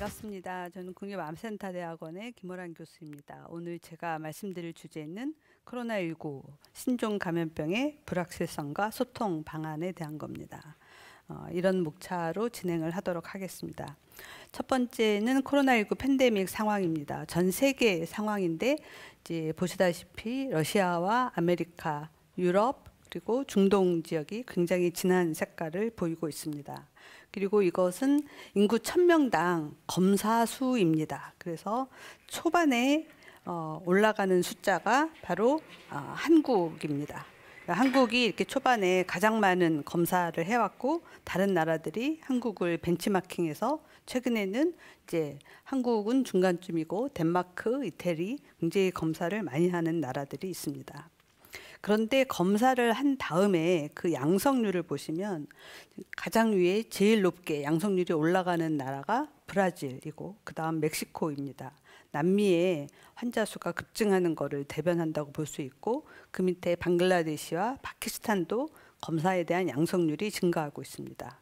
반갑습니다. 저는 국립암센터대학원의 김호란 교수입니다. 오늘 제가 말씀드릴 주제는 코로나19 신종 감염병의 불확실성과 소통 방안에 대한 겁니다. 이런 목차로 진행을 하도록 하겠습니다. 첫 번째는 코로나19 팬데믹 상황입니다. 전 세계 상황인데 이제 보시다시피 러시아와 아메리카, 유럽 그리고 중동 지역이 굉장히 진한 색깔을 보이고 있습니다. 그리고 이것은 인구 1000명당 검사 수입니다. 그래서 초반에 올라가는 숫자가 바로 한국입니다. 그러니까 한국이 이렇게 초반에 가장 많은 검사를 해왔고 다른 나라들이 한국을 벤치마킹해서 최근에는 이제 한국은 중간쯤이고 덴마크, 이태리 굉장히 검사를 많이 하는 나라들이 있습니다. 그런데 검사를 한 다음에 그 양성률을 보시면 가장 위에 제일 높게 양성률이 올라가는 나라가 브라질이고 그 다음 멕시코입니다. 남미의 환자 수가 급증하는 것을 대변한다고 볼 수 있고 그 밑에 방글라데시와 파키스탄도 검사에 대한 양성률이 증가하고 있습니다.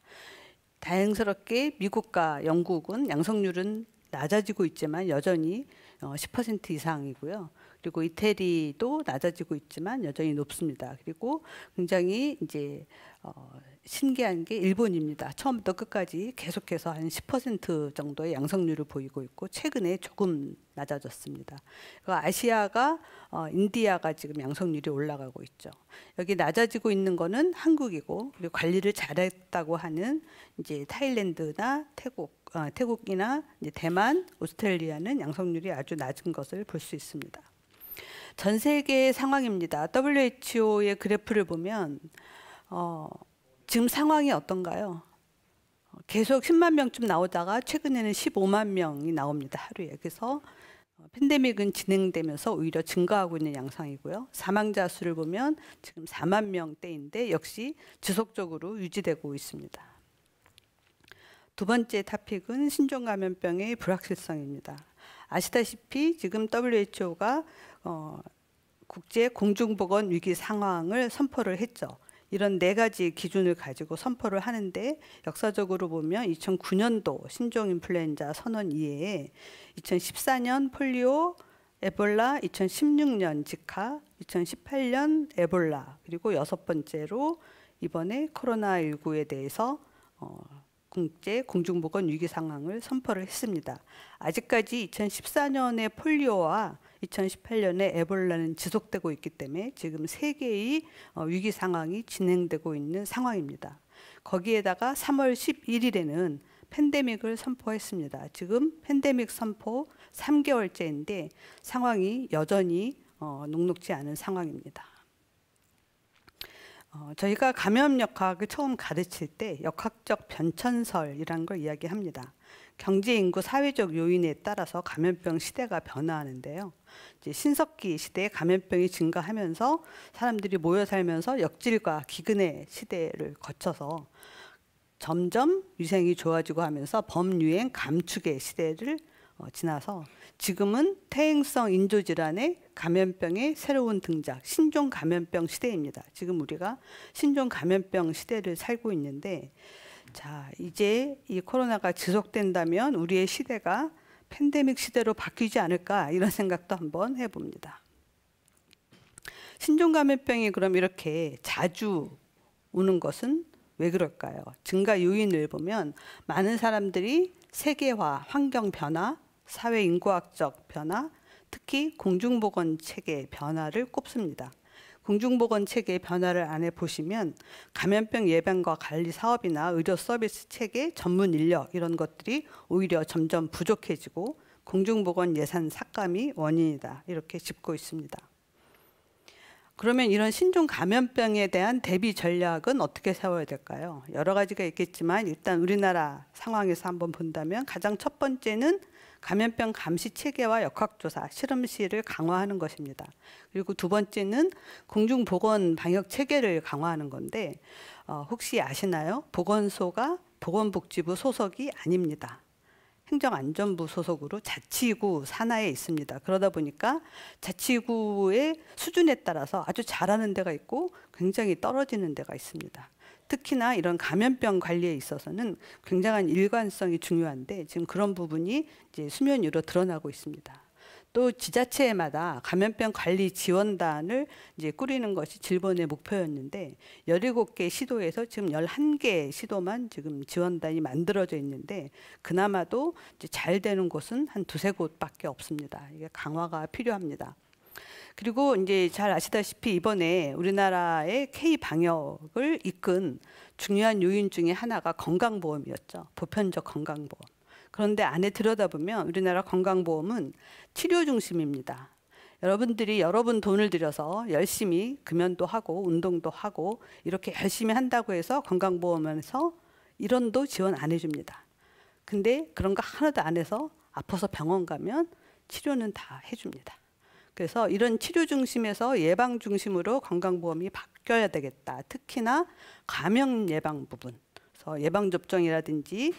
다행스럽게 미국과 영국은 양성률은 낮아지고 있지만 여전히 10% 이상이고요. 그리고 이태리도 낮아지고 있지만 여전히 높습니다. 그리고 굉장히 이제 신기한 게 일본입니다. 처음부터 끝까지 계속해서 한 10% 정도의 양성률을 보이고 있고 최근에 조금 낮아졌습니다. 아시아가 인디아가 지금 양성률이 올라가고 있죠. 여기 낮아지고 있는 거는 한국이고 그리고 관리를 잘했다고 하는 이제 타일랜드나 태국이나 이제 대만, 오스트레일리아는 양성률이 아주 낮은 것을 볼 수 있습니다. 전 세계 상황입니다. WHO의 그래프를 보면 지금 상황이 어떤가요? 계속 10만 명쯤 나오다가 최근에는 15만 명이 나옵니다. 하루에. 그래서 팬데믹은 진행되면서 오히려 증가하고 있는 양상이고요. 사망자 수를 보면 지금 4만 명대인데 역시 지속적으로 유지되고 있습니다. 두 번째 토픽은 신종감염병의 불확실성입니다. 아시다시피 지금 WHO가 국제 공중보건 위기 상황을 선포를 했죠. 이런 4가지 기준을 가지고 선포를 하는데 역사적으로 보면 2009년도 신종 인플루엔자 선언 이외에 2014년 폴리오, 에볼라, 2016년 지카, 2018년 에볼라 그리고 6번째로 이번에 코로나19에 대해서 국제 공중보건 위기 상황을 선포를 했습니다. 아직까지 2014년의 폴리오와 2018년에 에볼라는 지속되고 있기 때문에 지금 3개의 위기 상황이 진행되고 있는 상황입니다. 거기에다가 3월 11일에는 팬데믹을 선포했습니다. 지금 팬데믹 선포 3개월째인데 상황이 여전히 녹록지 않은 상황입니다. 저희가 감염역학을 처음 가르칠 때 역학적 변천설이라는 걸 이야기합니다. 경제, 인구, 사회적 요인에 따라서 감염병 시대가 변화하는데요. 이제 신석기 시대에 감염병이 증가하면서 사람들이 모여 살면서 역질과 기근의 시대를 거쳐서 점점 위생이 좋아지고 하면서 범유행 감축의 시대를 지나서 지금은 퇴행성 인조질환의 감염병의 새로운 등장, 신종 감염병 시대입니다. 지금 우리가 신종 감염병 시대를 살고 있는데 자, 이제 이 코로나가 지속된다면 우리의 시대가 팬데믹 시대로 바뀌지 않을까 이런 생각도 한번 해봅니다. 신종 감염병이 그럼 이렇게 자주 오는 것은 왜 그럴까요? 증가 요인을 보면 많은 사람들이 세계화, 환경 변화, 사회 인구학적 변화, 특히 공중보건 체계 변화를 꼽습니다. 공중보건 체계 변화를 안에 보시면 감염병 예방과 관리 사업이나 의료 서비스 체계, 전문 인력 이런 것들이 오히려 점점 부족해지고 공중보건 예산 삭감이 원인이다 이렇게 짚고 있습니다. 그러면 이런 신종 감염병에 대한 대비 전략은 어떻게 세워야 될까요? 여러 가지가 있겠지만 일단 우리나라 상황에서 한번 본다면 가장 첫 번째는 감염병 감시 체계와 역학조사, 실험실을 강화하는 것입니다. 그리고 두 번째는 공중보건 방역 체계를 강화하는 건데 혹시 아시나요? 보건소가 보건복지부 소속이 아닙니다. 행정안전부 소속으로 자치구 산하에 있습니다. 그러다 보니까 자치구의 수준에 따라서 아주 잘하는 데가 있고 굉장히 떨어지는 데가 있습니다. 특히나 이런 감염병 관리에 있어서는 굉장한 일관성이 중요한데 지금 그런 부분이 이제 수면 위로 드러나고 있습니다. 또 지자체마다 감염병 관리 지원단을 이제 꾸리는 것이 질본의 목표였는데 17개 시도에서 지금 11개 시도만 지금 지원단이 만들어져 있는데 그나마도 이제 잘 되는 곳은 한 두세 곳밖에 없습니다. 이게 강화가 필요합니다. 그리고 이제 잘 아시다시피 이번에 우리나라의 K 방역을 이끈 중요한 요인 중에 하나가 건강보험이었죠. 보편적 건강보험. 그런데 안에 들여다보면 우리나라 건강보험은 치료 중심입니다. 여러분들이 여러분 돈을 들여서 열심히 금연도 하고 운동도 하고 이렇게 열심히 한다고 해서 건강보험에서 1원도 지원 안 해줍니다. 근데 그런 거 하나도 안 해서 아파서 병원 가면 치료는 다 해줍니다. 그래서 이런 치료 중심에서 예방 중심으로 건강보험이 바뀌어야 되겠다. 특히나 감염 예방 부분. 그래서 예방접종이라든지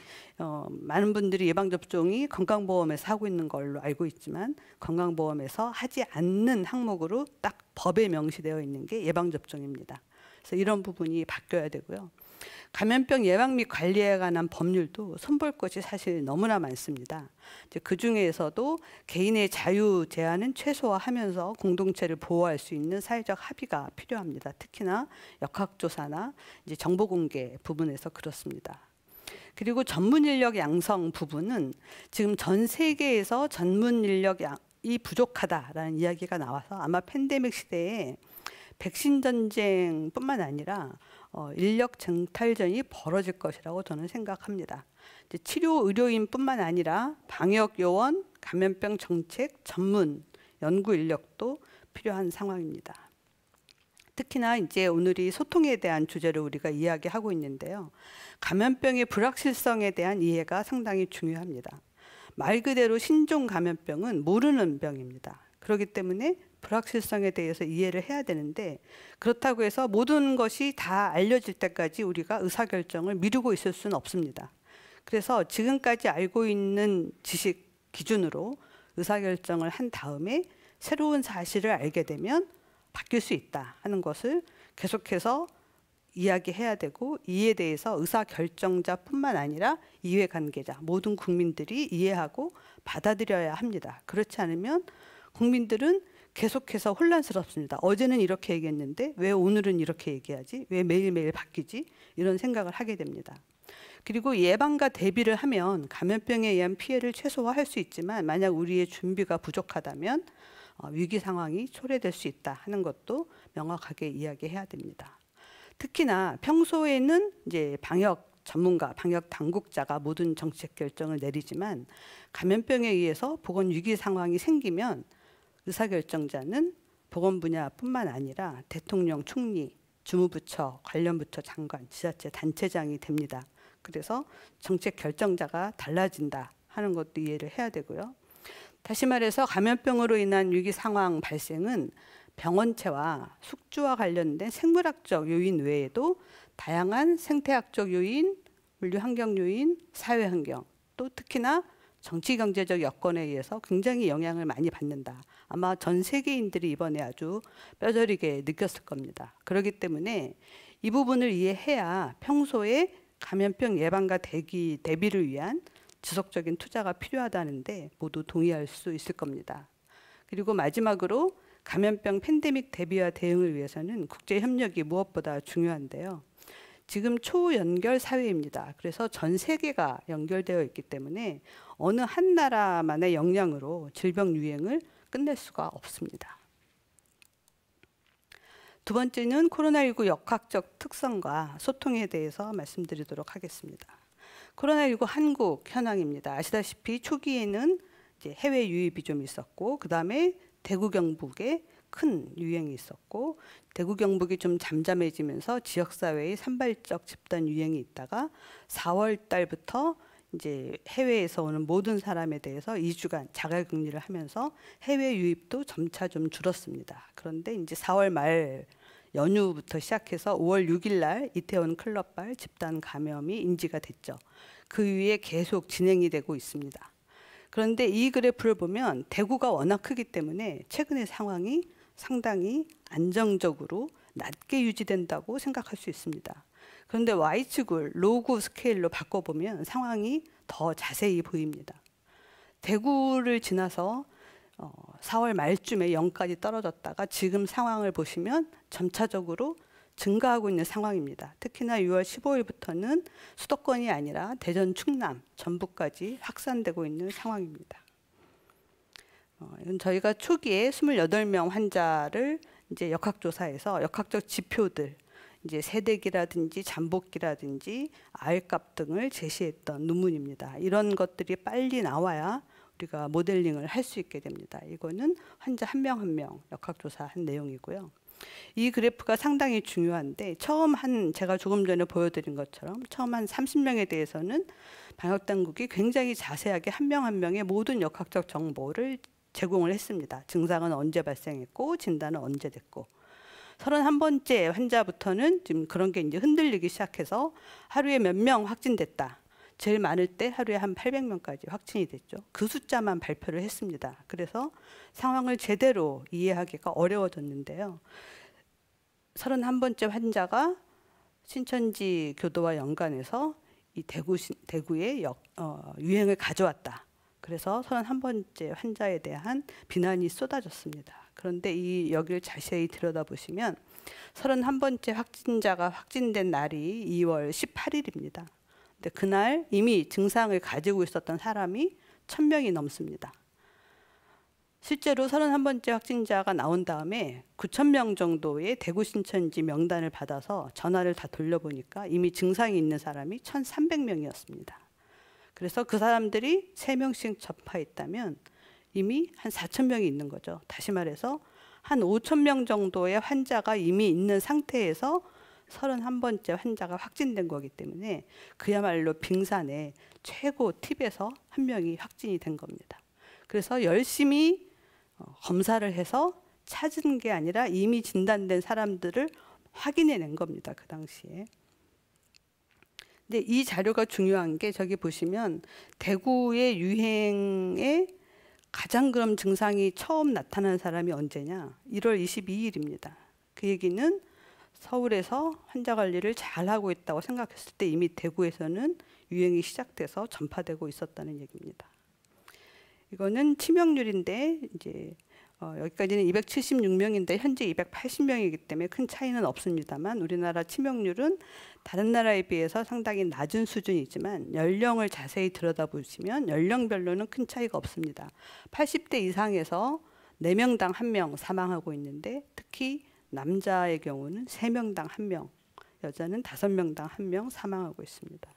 많은 분들이 예방접종이 건강보험에서 하고 있는 걸로 알고 있지만 건강보험에서 하지 않는 항목으로 딱 법에 명시되어 있는 게 예방접종입니다. 그래서 이런 부분이 바뀌어야 되고요. 감염병 예방 및 관리에 관한 법률도 손볼 것이 사실 너무나 많습니다. 그 중에서도 개인의 자유 제한은 최소화하면서 공동체를 보호할 수 있는 사회적 합의가 필요합니다. 특히나 역학조사나 이제 정보 공개 부분에서 그렇습니다. 그리고 전문 인력 양성 부분은 지금 전 세계에서 전문 인력이 부족하다라는 이야기가 나와서 아마 팬데믹 시대에 백신 전쟁뿐만 아니라 인력 쟁탈전이 벌어질 것이라고 저는 생각합니다. 이제 치료 의료인뿐만 아니라 방역 요원, 감염병 정책 전문 연구 인력도 필요한 상황입니다. 특히나 이제 오늘이 소통에 대한 주제로 우리가 이야기하고 있는데요. 감염병의 불확실성에 대한 이해가 상당히 중요합니다. 말 그대로 신종 감염병은 모르는 병입니다. 그렇기 때문에 불확실성에 대해서 이해를 해야 되는데 그렇다고 해서 모든 것이 다 알려질 때까지 우리가 의사결정을 미루고 있을 수는 없습니다. 그래서 지금까지 알고 있는 지식 기준으로 의사결정을 한 다음에 새로운 사실을 알게 되면 바뀔 수 있다 하는 것을 계속해서 이야기해야 되고 이에 대해서 의사결정자뿐만 아니라 이해관계자 모든 국민들이 이해하고 받아들여야 합니다. 그렇지 않으면 국민들은 계속해서 혼란스럽습니다. 어제는 이렇게 얘기했는데 왜 오늘은 이렇게 얘기하지? 왜 매일매일 바뀌지? 이런 생각을 하게 됩니다. 그리고 예방과 대비를 하면 감염병에 의한 피해를 최소화할 수 있지만 만약 우리의 준비가 부족하다면 위기 상황이 초래될 수 있다 하는 것도 명확하게 이야기해야 됩니다. 특히나 평소에는 이제 방역 전문가, 방역 당국자가 모든 정책 결정을 내리지만 감염병에 의해서 보건 위기 상황이 생기면 의사결정자는 보건 분야뿐만 아니라 대통령, 총리, 주무부처, 관련 부처 장관, 지자체 단체장이 됩니다. 그래서 정책 결정자가 달라진다 하는 것도 이해를 해야 되고요. 다시 말해서 감염병으로 인한 위기 상황 발생은 병원체와 숙주와 관련된 생물학적 요인 외에도 다양한 생태학적 요인, 물리환경 요인, 사회환경, 또 특히나 정치-경제적 여건에 의해서 굉장히 영향을 많이 받는다. 아마 전 세계인들이 이번에 아주 뼈저리게 느꼈을 겁니다. 그렇기 때문에 이 부분을 이해해야 평소에 감염병 예방과 대비를 위한 지속적인 투자가 필요하다는데 모두 동의할 수 있을 겁니다. 그리고 마지막으로 감염병 팬데믹 대비와 대응을 위해서는 국제협력이 무엇보다 중요한데요. 지금 초연결 사회입니다. 그래서 전 세계가 연결되어 있기 때문에 어느 한 나라만의 역량으로 질병 유행을 끝낼 수가 없습니다. 두 번째는 코로나19 역학적 특성과 소통에 대해서 말씀드리도록 하겠습니다. 코로나19 한국 현황입니다. 아시다시피 초기에는 이제 해외 유입이 좀 있었고 그 다음에 대구 경북에 큰 유행이 있었고 대구 경북이 좀 잠잠해지면서 지역사회의 산발적 집단 유행이 있다가 4월 달부터 이제 해외에서 오는 모든 사람에 대해서 2주간 자가격리를 하면서 해외 유입도 점차 좀 줄었습니다. 그런데 이제 4월 말 연휴부터 시작해서 5월 6일 날 이태원 클럽발 집단 감염이 인지가 됐죠. 그 위에 계속 진행이 되고 있습니다. 그런데 이 그래프를 보면 대구가 워낙 크기 때문에 최근의 상황이 상당히 안정적으로 낮게 유지된다고 생각할 수 있습니다. 그런데 Y축을 로그 스케일로 바꿔보면 상황이 더 자세히 보입니다. 대구를 지나서 4월 말쯤에 0까지 떨어졌다가 지금 상황을 보시면 점차적으로 증가하고 있는 상황입니다. 특히나 6월 15일부터는 수도권이 아니라 대전, 충남, 전북까지 확산되고 있는 상황입니다. 이건 저희가 초기에 28명 환자를 이제 역학조사해서 역학적 지표들, 이제 세대기라든지 잠복기라든지 R값 등을 제시했던 논문입니다. 이런 것들이 빨리 나와야 우리가 모델링을 할 수 있게 됩니다. 이거는 환자 한 명 한 명 역학조사한 내용이고요. 이 그래프가 상당히 중요한데 제가 조금 전에 보여드린 것처럼 처음 한 30명에 대해서는 방역당국이 굉장히 자세하게 한 명 한 명의 모든 역학적 정보를 제공을 했습니다. 증상은 언제 발생했고 진단은 언제 됐고 31번째 환자부터는 지금 그런 게 이제 흔들리기 시작해서 하루에 몇 명 확진됐다. 제일 많을 때 하루에 한 800명까지 확진이 됐죠. 그 숫자만 발표를 했습니다. 그래서 상황을 제대로 이해하기가 어려워졌는데요. 31번째 환자가 신천지 교도와 연관해서 이 대구의 유행을 가져왔다. 그래서 31번째 환자에 대한 비난이 쏟아졌습니다. 그런데 여기를 자세히 들여다보시면 31번째 확진자가 확진된 날이 2월 18일입니다. 근데 그날 이미 증상을 가지고 있었던 사람이 1000명이 넘습니다. 실제로 31번째 확진자가 나온 다음에 9000명 정도의 대구 신천지 명단을 받아서 전화를 다 돌려보니까 이미 증상이 있는 사람이 1300명이었습니다. 그래서 그 사람들이 3명씩 접하했다면 이미 한 4000명이 있는 거죠. 다시 말해서 한 5000명 정도의 환자가 이미 있는 상태에서 31번째 환자가 확진된 거기 때문에 그야말로 빙산의 최고 팁에서 한 명이 확진이 된 겁니다. 그래서 열심히 검사를 해서 찾은 게 아니라 이미 진단된 사람들을 확인해낸 겁니다. 그 당시에. 근데 이 자료가 중요한 게 저기 보시면 대구의 유행에 가장 그럼 증상이 처음 나타난 사람이 언제냐? 1월 22일입니다. 그 얘기는 서울에서 환자 관리를 잘하고 있다고 생각했을 때 이미 대구에서는 유행이 시작돼서 전파되고 있었다는 얘기입니다. 이거는 치명률인데 이제 여기까지는 276명인데 현재 280명이기 때문에 큰 차이는 없습니다만 우리나라 치명률은 다른 나라에 비해서 상당히 낮은 수준이지만 연령을 자세히 들여다보시면 연령별로는 큰 차이가 없습니다. 80대 이상에서 4명당 1명 사망하고 있는데 특히 남자의 경우는 3명당 1명, 여자는 5명당 1명 사망하고 있습니다.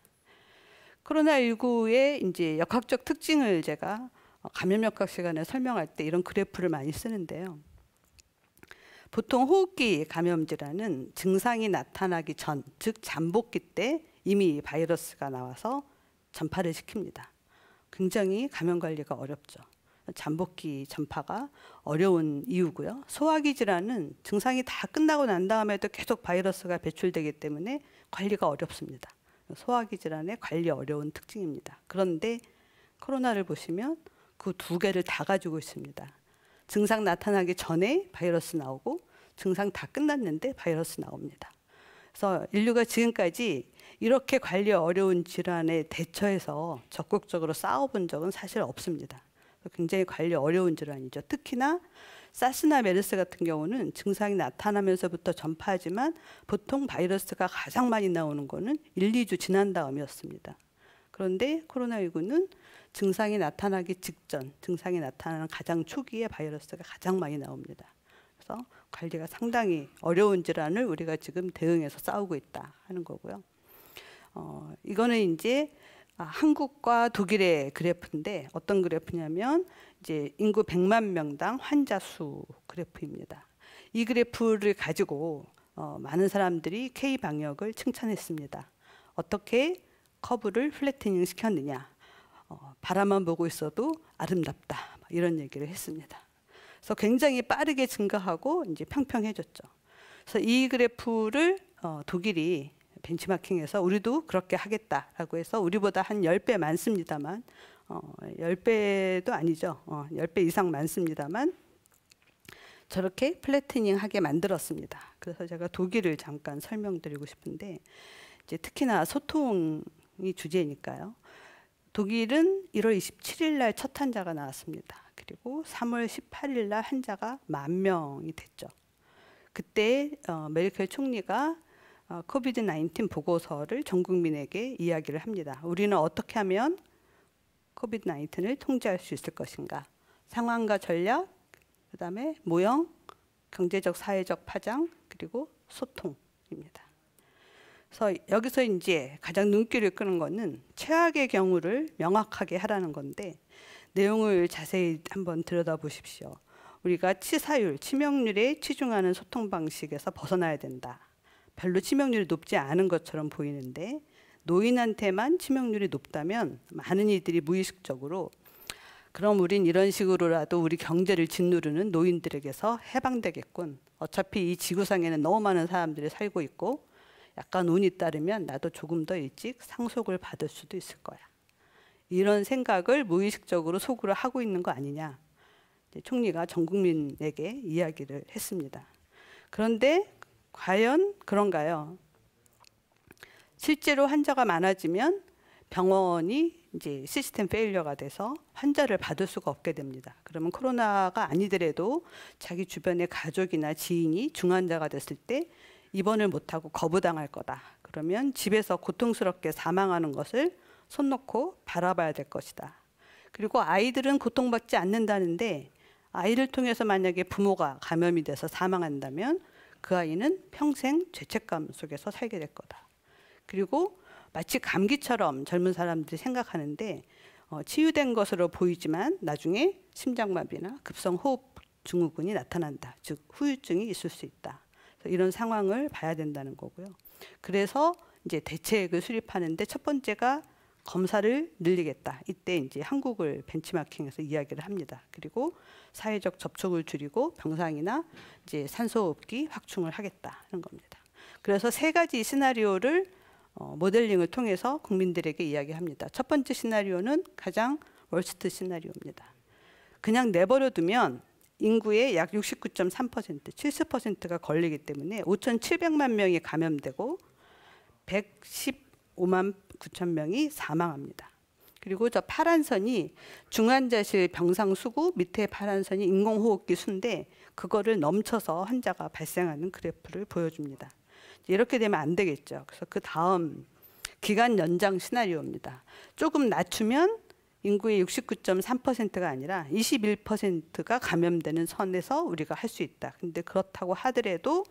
코로나19의 이제 역학적 특징을 제가 감염 역학 시간에 설명할 때 이런 그래프를 많이 쓰는데요. 보통 호흡기 감염 질환은 증상이 나타나기 전, 즉 잠복기 때 이미 바이러스가 나와서 전파를 시킵니다. 굉장히 감염 관리가 어렵죠. 잠복기 전파가 어려운 이유고요. 소화기 질환은 증상이 다 끝나고 난 다음에도 계속 바이러스가 배출되기 때문에 관리가 어렵습니다. 소화기 질환의 관리 어려운 특징입니다. 그런데 코로나를 보시면 그 두 개를 다 가지고 있습니다. 증상 나타나기 전에 바이러스 나오고 증상 다 끝났는데 바이러스 나옵니다. 그래서 인류가 지금까지 이렇게 관리 어려운 질환에 대처해서 적극적으로 싸워본 적은 사실 없습니다. 굉장히 관리 어려운 질환이죠. 특히나 사스나 메르스 같은 경우는 증상이 나타나면서부터 전파하지만 보통 바이러스가 가장 많이 나오는 거는 1, 2주 지난 다음이었습니다. 그런데 코로나19는 증상이 나타나기 직전, 증상이 나타나는 가장 초기에 바이러스가 가장 많이 나옵니다. 그래서 관리가 상당히 어려운 질환을 우리가 지금 대응해서 싸우고 있다 하는 거고요. 이거는 이제 한국과 독일의 그래프인데 어떤 그래프냐면 이제 인구 100만 명당 환자 수 그래프입니다. 이 그래프를 가지고 많은 사람들이 K 방역을 칭찬했습니다. 어떻게 커브를 플래티닝 시켰느냐? 바라만 보고 있어도 아름답다. 이런 얘기를 했습니다. 그래서 굉장히 빠르게 증가하고 이제 평평해졌죠. 그래서 이 그래프를 독일이 벤치마킹해서 우리도 그렇게 하겠다라고 해서 우리보다 한 10배 많습니다만 10배도 아니죠. 10배 이상 많습니다만 저렇게 플래트닝하게 만들었습니다. 그래서 제가 독일을 잠깐 설명드리고 싶은데, 이제 특히나 소통이 주제니까요. 독일은 1월 27일 날 첫 환자가 나왔습니다. 그리고 3월 18일 날 환자가 10,000명이 됐죠. 그때 메르켈 총리가 코비드 19 보고서를 전 국민에게 이야기를 합니다. 우리는 어떻게 하면 코비드 19을 통제할 수 있을 것인가? 상황과 전략, 그다음에 모형, 경제적, 사회적 파장, 그리고 소통입니다. 그래서 여기서 이제 가장 눈길을 끄는 거는 최악의 경우를 명확하게 하라는 건데, 내용을 자세히 한번 들여다보십시오. 우리가 치사율, 치명률에 치중하는 소통 방식에서 벗어나야 된다. 별로 치명률이 높지 않은 것처럼 보이는데, 노인한테만 치명률이 높다면 많은 이들이 무의식적으로 그럼 우린 이런 식으로라도 우리 경제를 짓누르는 노인들에게서 해방되겠군. 어차피 이 지구상에는 너무 많은 사람들이 살고 있고 약간 운이 따르면 나도 조금 더 일찍 상속을 받을 수도 있을 거야. 이런 생각을 무의식적으로 속으로 하고 있는 거 아니냐. 총리가 전 국민에게 이야기를 했습니다. 그런데 과연 그런가요? 실제로 환자가 많아지면 병원이 이제 시스템 페일러가 돼서 환자를 받을 수가 없게 됩니다. 그러면 코로나가 아니더라도 자기 주변의 가족이나 지인이 중환자가 됐을 때 입원을 못하고 거부당할 거다. 그러면 집에서 고통스럽게 사망하는 것을 손 놓고 바라봐야 될 것이다. 그리고 아이들은 고통받지 않는다는데, 아이를 통해서 만약에 부모가 감염이 돼서 사망한다면 그 아이는 평생 죄책감 속에서 살게 될 거다. 그리고 마치 감기처럼 젊은 사람들이 생각하는데 치유된 것으로 보이지만 나중에 심장마비나 급성호흡 증후군이 나타난다. 즉 후유증이 있을 수 있다. 이런 상황을 봐야 된다는 거고요. 그래서 이제 대책을 수립하는데 첫 번째가 검사를 늘리겠다. 이때 이제 한국을 벤치마킹해서 이야기를 합니다. 그리고 사회적 접촉을 줄이고 병상이나 이제 산소호흡기 확충을 하겠다 하는 겁니다. 그래서 세 가지 시나리오를 모델링을 통해서 국민들에게 이야기합니다. 첫 번째 시나리오는 가장 월스트 시나리오입니다. 그냥 내버려 두면 인구의 약 69.3%, 70%가 걸리기 때문에 5,700만 명이 감염되고 115만 9천 명이 사망합니다. 그리고 저 파란 선이 중환자실 병상 수구, 밑에 파란 선이 인공호흡기 수인데 그거를 넘쳐서 환자가 발생하는 그래프를 보여줍니다. 이렇게 되면 안 되겠죠. 그래서 그 다음 기간 연장 시나리오입니다. 조금 낮추면 인구의 69.3%가 아니라 21%가 감염되는 선에서 우리가 할 수 있다. 근데 그렇다고 하더라도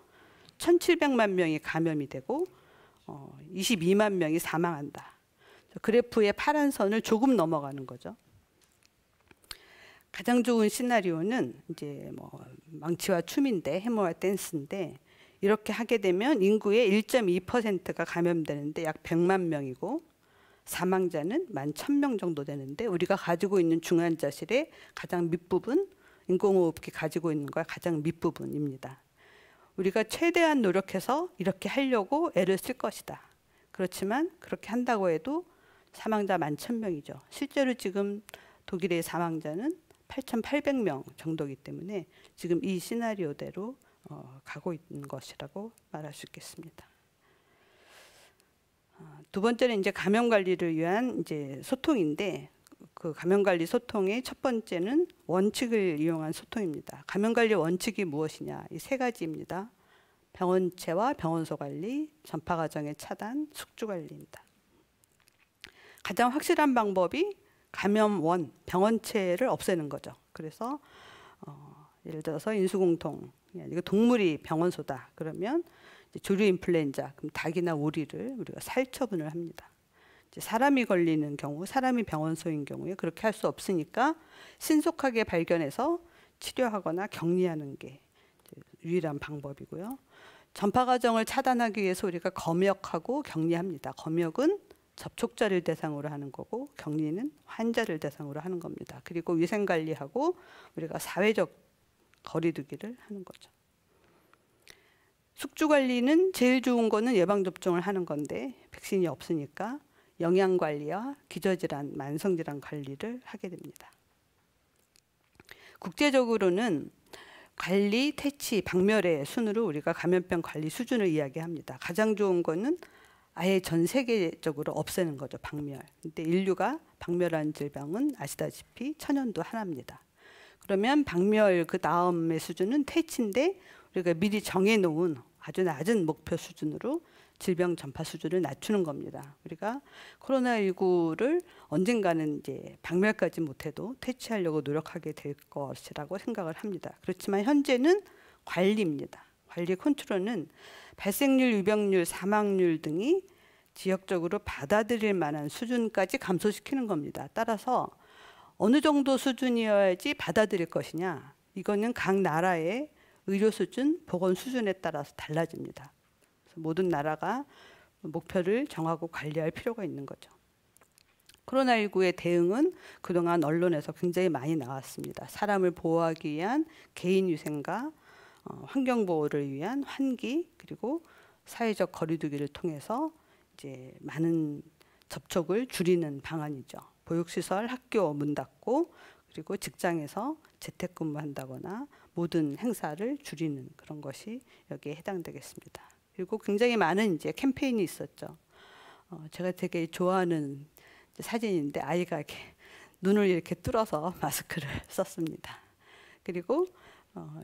1,700만 명이 감염이 되고 22만 명이 사망한다. 그래프의 파란 선을 조금 넘어가는 거죠. 가장 좋은 시나리오는 이제 뭐 망치와 춤인데, 해머와 댄스인데, 이렇게 하게 되면 인구의 1.2%가 감염되는데 약 100만 명이고 사망자는 11,000명 정도 되는데, 우리가 가지고 있는 중환자실의 가장 밑부분, 인공호흡기 가지고 있는 거야 가장 밑부분입니다. 우리가 최대한 노력해서 이렇게 하려고 애를 쓸 것이다. 그렇지만 그렇게 한다고 해도 사망자 11,000명이죠. 실제로 지금 독일의 사망자는 8,800명 정도이기 때문에 지금 이 시나리오대로 가고 있는 것이라고 말할 수 있겠습니다. 두 번째는 이제 감염 관리를 위한 이제 소통인데, 그 감염 관리 소통의 첫 번째는 원칙을 이용한 소통입니다. 감염 관리 원칙이 무엇이냐? 이 세 가지입니다. 병원체와 병원소 관리, 전파 과정의 차단, 숙주 관리입니다. 가장 확실한 방법이 감염원, 병원체를 없애는 거죠. 그래서 예를 들어서 인수공통, 이거 동물이 병원소다. 그러면 조류 인플루엔자, 그럼 닭이나 오리를 우리가 살처분을 합니다. 이제 사람이 걸리는 경우, 사람이 병원소인 경우에 그렇게 할 수 없으니까 신속하게 발견해서 치료하거나 격리하는 게 유일한 방법이고요. 전파 과정을 차단하기 위해서 우리가 검역하고 격리합니다. 검역은 접촉자를 대상으로 하는 거고 격리는 환자를 대상으로 하는 겁니다. 그리고 위생 관리하고 우리가 사회적 거리두기를 하는 거죠. 숙주 관리는 제일 좋은 거는 예방접종을 하는 건데 백신이 없으니까 영양 관리와 기저질환, 만성질환 관리를 하게 됩니다. 국제적으로는 관리, 퇴치, 박멸의 순으로 우리가 감염병 관리 수준을 이야기합니다. 가장 좋은 거는 아예 전 세계적으로 없애는 거죠, 박멸. 근데 인류가 박멸한 질병은 아시다시피 천연두 하나입니다. 그러면 박멸 그 다음의 수준은 퇴치인데 우리가 미리 정해놓은 아주 낮은 목표 수준으로 질병 전파 수준을 낮추는 겁니다. 우리가 코로나19를 언젠가는 이제 박멸까지 못해도 퇴치하려고 노력하게 될 것이라고 생각을 합니다. 그렇지만 현재는 관리입니다. 관리 컨트롤은 발생률, 유병률, 사망률 등이 지역적으로 받아들일 만한 수준까지 감소시키는 겁니다. 따라서 어느 정도 수준이어야지 받아들일 것이냐, 이거는 각 나라의 의료 수준, 보건 수준에 따라서 달라집니다. 그래서 모든 나라가 목표를 정하고 관리할 필요가 있는 거죠. 코로나19의 대응은 그동안 언론에서 굉장히 많이 나왔습니다. 사람을 보호하기 위한 개인위생과 환경 보호를 위한 환기, 그리고 사회적 거리두기를 통해서 이제 많은 접촉을 줄이는 방안이죠. 보육시설, 학교 문 닫고, 그리고 직장에서 재택근무한다거나 모든 행사를 줄이는 그런 것이 여기에 해당되겠습니다. 그리고 굉장히 많은 이제 캠페인이 있었죠. 제가 되게 좋아하는 사진인데 아이가 이렇게 눈을 이렇게 뚫어서 마스크를 썼습니다. 그리고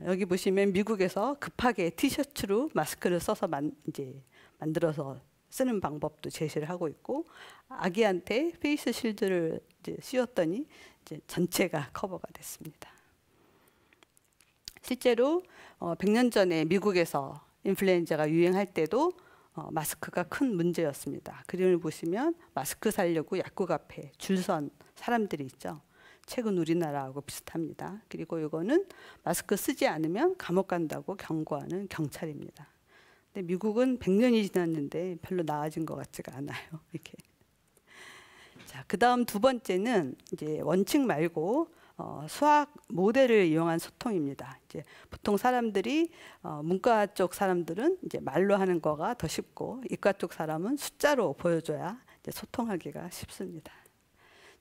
여기 보시면 미국에서 급하게 티셔츠로 마스크를 써서 이제 만들어서 쓰는 방법도 제시를 하고 있고, 아기한테 페이스 실드를 이제 씌웠더니 이제 전체가 커버가 됐습니다. 실제로 100년 전에 미국에서 인플루엔자가 유행할 때도 마스크가 큰 문제였습니다. 그림을 보시면 마스크 사려고 약국 앞에 줄 선 사람들이 있죠. 최근 우리나라하고 비슷합니다. 그리고 이거는 마스크 쓰지 않으면 감옥 간다고 경고하는 경찰입니다. 근데 미국은 100년이 지났는데 별로 나아진 것 같지가 않아요. 이렇게. 자, 그다음 두 번째는 이제 원칙 말고 수학 모델을 이용한 소통입니다. 이제 보통 사람들이 문과 쪽 사람들은 이제 말로 하는 거가 더 쉽고, 이과 쪽 사람은 숫자로 보여줘야 이제 소통하기가 쉽습니다.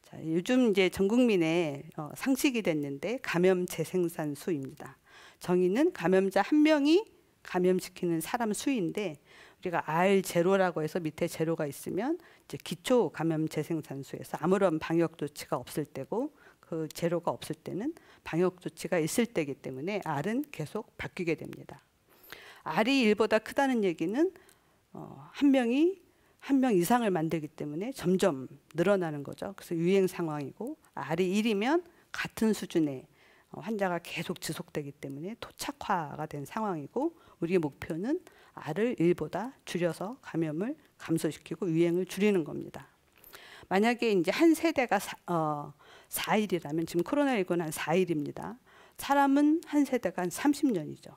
자, 요즘 이제 전 국민의 상식이 됐는데 감염 재생산수입니다. 정의는 감염자 한 명이 감염시키는 사람 수인데, 우리가 R0라고 해서 밑에 제로가 있으면 이제 기초 감염 재생산수에서 아무런 방역 조치가 없을 때고, 그 제로가 없을 때는 방역 조치가 있을 때이기 때문에 R은 계속 바뀌게 됩니다. R이 1보다 크다는 얘기는 한 명이 한 명 이상을 만들기 때문에 점점 늘어나는 거죠. 그래서 유행 상황이고, R이 1이면 같은 수준의 환자가 계속 지속되기 때문에 토착화가 된 상황이고, 우리의 목표는 R을 1보다 줄여서 감염을 감소시키고 유행을 줄이는 겁니다. 만약에 이제 한 세대가 4일이라면, 지금 코로나19는 한 4일입니다. 사람은 한 세대가 한 30년이죠.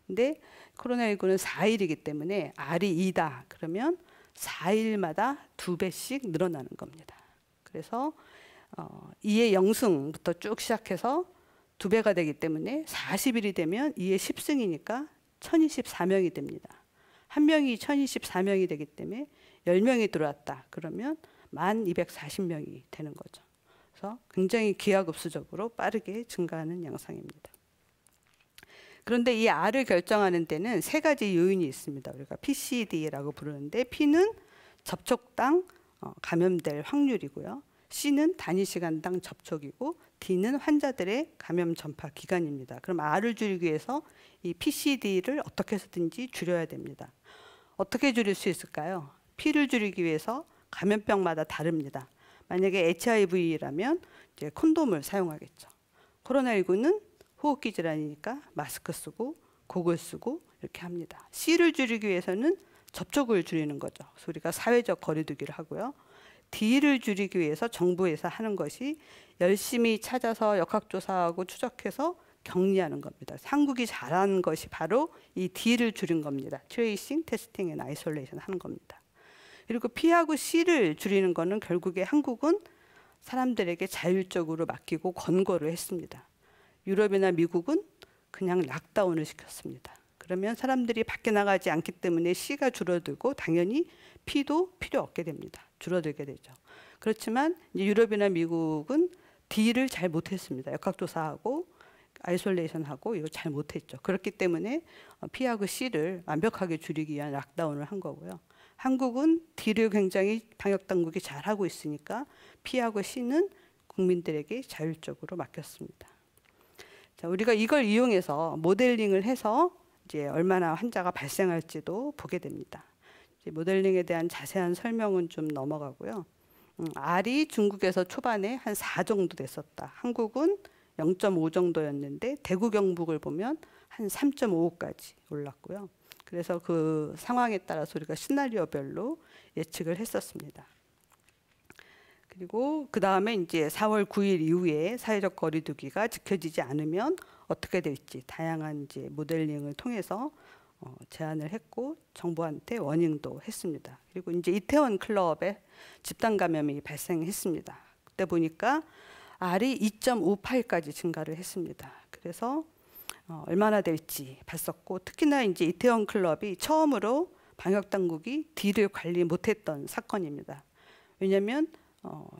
근데 코로나19는 4일이기 때문에 R이 2다. 그러면 4일마다 2배씩 늘어나는 겁니다. 그래서 2의 0승부터 쭉 시작해서 2배가 되기 때문에 40일이 되면 2의 10승이니까 1024명이 됩니다. 한 명이 1024명이 되기 때문에 10명이 들어왔다. 그러면 1240명이 되는 거죠. 그래서 굉장히 기하급수적으로 빠르게 증가하는 양상입니다. 그런데 이 R을 결정하는 데는 세 가지 요인이 있습니다. 우리가 PCD라고 부르는데, P는 접촉당 감염될 확률이고요. C는 단위 시간당 접촉이고, D는 환자들의 감염 전파 기간입니다. 그럼 R을 줄이기 위해서 이 PCD를 어떻게 해서든지 줄여야 됩니다. 어떻게 줄일 수 있을까요? P를 줄이기 위해서 감염병마다 다릅니다. 만약에 HIV라면 이제 콘돔을 사용하겠죠. 코로나19는 호흡기 질환이니까 마스크 쓰고 고글 쓰고 이렇게 합니다. C를 줄이기 위해서는 접촉을 줄이는 거죠. 그래서 우리가 사회적 거리두기를 하고요. D를 줄이기 위해서 정부에서 하는 것이 열심히 찾아서 역학조사하고 추적해서 격리하는 겁니다. 한국이 잘한 것이 바로 이 D를 줄인 겁니다. 트레이싱, 테스팅 앤 아이솔레이션 하는 겁니다. 그리고 P하고 C를 줄이는 거는 결국에 한국은 사람들에게 자율적으로 맡기고 권고를 했습니다. 유럽이나 미국은 그냥 락다운을 시켰습니다. 그러면 사람들이 밖에 나가지 않기 때문에 C가 줄어들고 당연히 P도 필요 없게 됩니다. 줄어들게 되죠. 그렇지만 이제 유럽이나 미국은 D를 잘 못했습니다. 역학조사하고 아이솔레이션하고 이거 잘 못했죠. 그렇기 때문에 P하고 C를 완벽하게 줄이기 위한 락다운을 한 거고요. 한국은 D를 굉장히 방역 당국이 잘하고 있으니까 P하고 C는 국민들에게 자율적으로 맡겼습니다. 자, 우리가 이걸 이용해서 모델링을 해서 이제 얼마나 환자가 발생할지도 보게 됩니다. 이제 모델링에 대한 자세한 설명은 좀 넘어가고요. R이 중국에서 초반에 한 4 정도 됐었다. 한국은 0.5 정도였는데 대구 경북을 보면 한 3.5까지 올랐고요. 그래서 그 상황에 따라서 우리가 시나리오별로 예측을 했었습니다. 그리고 그 다음에 이제 4월 9일 이후에 사회적 거리두기가 지켜지지 않으면 어떻게 될지 다양한 이제 모델링을 통해서 제안을 했고 정부한테 워닝도 했습니다. 그리고 이제 이태원 클럽에 집단 감염이 발생했습니다. 그때 보니까 R이 2.58까지 증가를 했습니다. 그래서 얼마나 될지 봤었고 특히나 이제 이태원 클럽이 처음으로 방역 당국이 D를 관리 못했던 사건입니다. 왜냐하면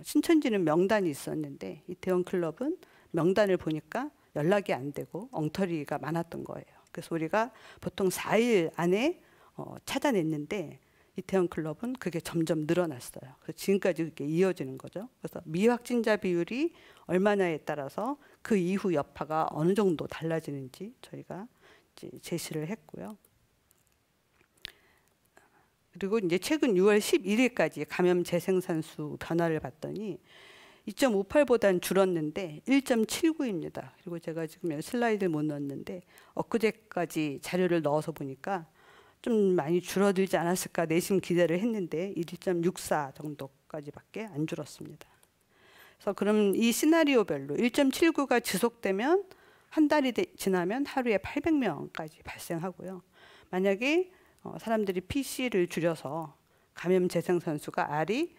신천지는 명단이 있었는데 이태원 클럽은 명단을 보니까 연락이 안 되고 엉터리가 많았던 거예요. 그래서 우리가 보통 4일 안에 찾아냈는데 이태원 클럽은 그게 점점 늘어났어요. 그래서 지금까지 그게 이어지는 거죠. 그래서 미확진자 비율이 얼마나에 따라서 그 이후 여파가 어느 정도 달라지는지 저희가 이제 제시를 했고요. 그리고 이제 최근 6월 11일까지 감염 재생산수 변화를 봤더니 2.58보다는 줄었는데 1.79입니다. 그리고 제가 지금 슬라이드를 못 넣었는데 엊그제까지 자료를 넣어서 보니까 좀 많이 줄어들지 않았을까 내심 기대를 했는데 1.64 정도까지밖에 안 줄었습니다. 그래서 그럼 이 시나리오별로 1.79가 지속되면 한 달이 지나면 하루에 800명까지 발생하고요. 만약에 사람들이 PC를 줄여서 감염 재생산수가 R이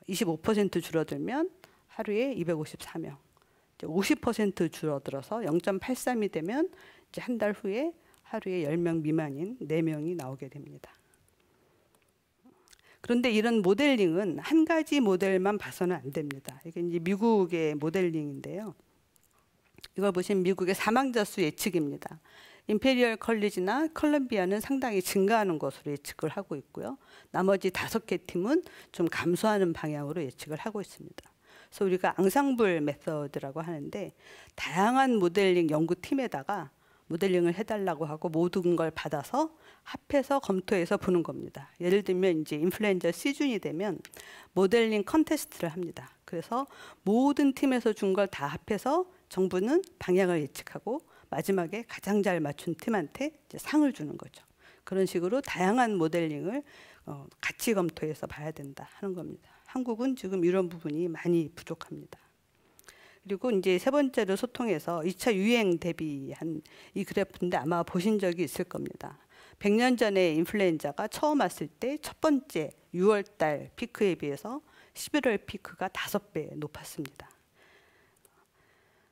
25% 줄어들면 하루에 254명, 50% 줄어들어서 0.83이 되면 이제 한 달 후에 하루에 10명 미만인 4명이 나오게 됩니다. 그런데 이런 모델링은 한 가지 모델만 봐서는 안 됩니다. 이게 이제 미국의 모델링인데요. 이걸 보시면 미국의 사망자 수 예측입니다. 임페리얼 컬리지나 컬럼비아는 상당히 증가하는 것으로 예측을 하고 있고요. 나머지 5개 팀은 좀 감소하는 방향으로 예측을 하고 있습니다. 그래서 우리가 앙상블 메서드라고 하는데 다양한 모델링 연구팀에다가 모델링을 해달라고 하고 모든 걸 받아서 합해서 검토해서 보는 겁니다. 예를 들면 이제 인플루엔자 시즌이 되면 모델링 컨테스트를 합니다. 그래서 모든 팀에서 준 걸 다 합해서 정부는 방향을 예측하고 마지막에 가장 잘 맞춘 팀한테 이제 상을 주는 거죠. 그런 식으로 다양한 모델링을 같이 검토해서 봐야 된다 하는 겁니다. 한국은 지금 이런 부분이 많이 부족합니다. 그리고 이제 세 번째로 소통해서 2차 유행 대비한 이 그래프인데 아마 보신 적이 있을 겁니다. 100년 전에 인플루엔자가 처음 왔을 때 첫 번째 6월 달 피크에 비해서 11월 피크가 5배 높았습니다.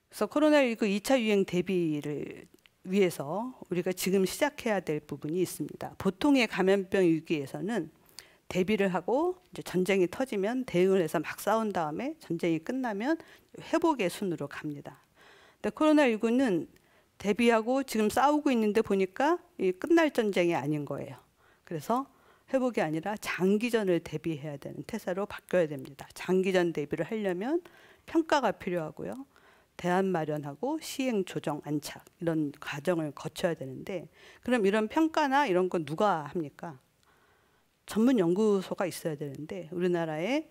그래서 코로나19 2차 유행 대비를 위해서 우리가 지금 시작해야 될 부분이 있습니다. 보통의 감염병 위기에서는 대비를 하고 이제 전쟁이 터지면 대응을 해서 막 싸운 다음에 전쟁이 끝나면 회복의 순으로 갑니다. 근데 코로나19는 대비하고 지금 싸우고 있는데 보니까 이 끝날 전쟁이 아닌 거예요. 그래서 회복이 아니라 장기전을 대비해야 되는 태세로 바뀌어야 됩니다. 장기전 대비를 하려면 평가가 필요하고요. 대안 마련하고 시행 조정 안착 이런 과정을 거쳐야 되는데 그럼 이런 평가나 이런 건 누가 합니까? 전문 연구소가 있어야 되는데 우리나라에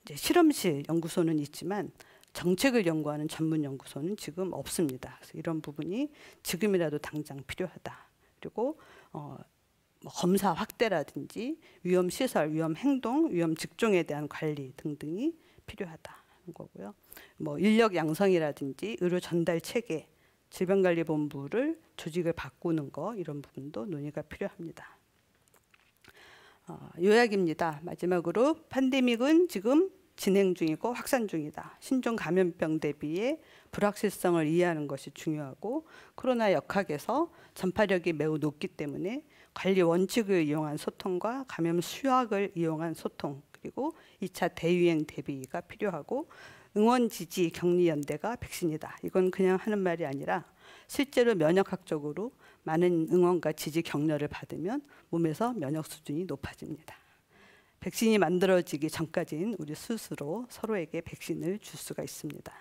이제 실험실 연구소는 있지만 정책을 연구하는 전문 연구소는 지금 없습니다. 그래서 이런 부분이 지금이라도 당장 필요하다. 그리고 뭐 검사 확대라든지 위험 시설, 위험 행동, 위험 직종에 대한 관리 등등이 필요하다. 거고요. 뭐 인력 양성이라든지 의료 전달 체계, 질병관리본부를 조직을 바꾸는 거 이런 부분도 논의가 필요합니다. 요약입니다. 마지막으로 팬데믹은 지금 진행 중이고 확산 중이다. 신종 감염병 대비의 불확실성을 이해하는 것이 중요하고 코로나 역학에서 전파력이 매우 높기 때문에 관리 원칙을 이용한 소통과 감염 수학을 이용한 소통 그리고 2차 대유행 대비가 필요하고 응원 지지 격리 연대가 백신이다. 이건 그냥 하는 말이 아니라 실제로 면역학적으로 많은 응원과 지지 격려를 받으면 몸에서 면역 수준이 높아집니다. 백신이 만들어지기 전까지는 우리 스스로 서로에게 백신을 줄 수가 있습니다.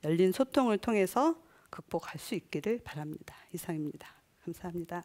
열린 소통을 통해서 극복할 수 있기를 바랍니다. 이상입니다. 감사합니다.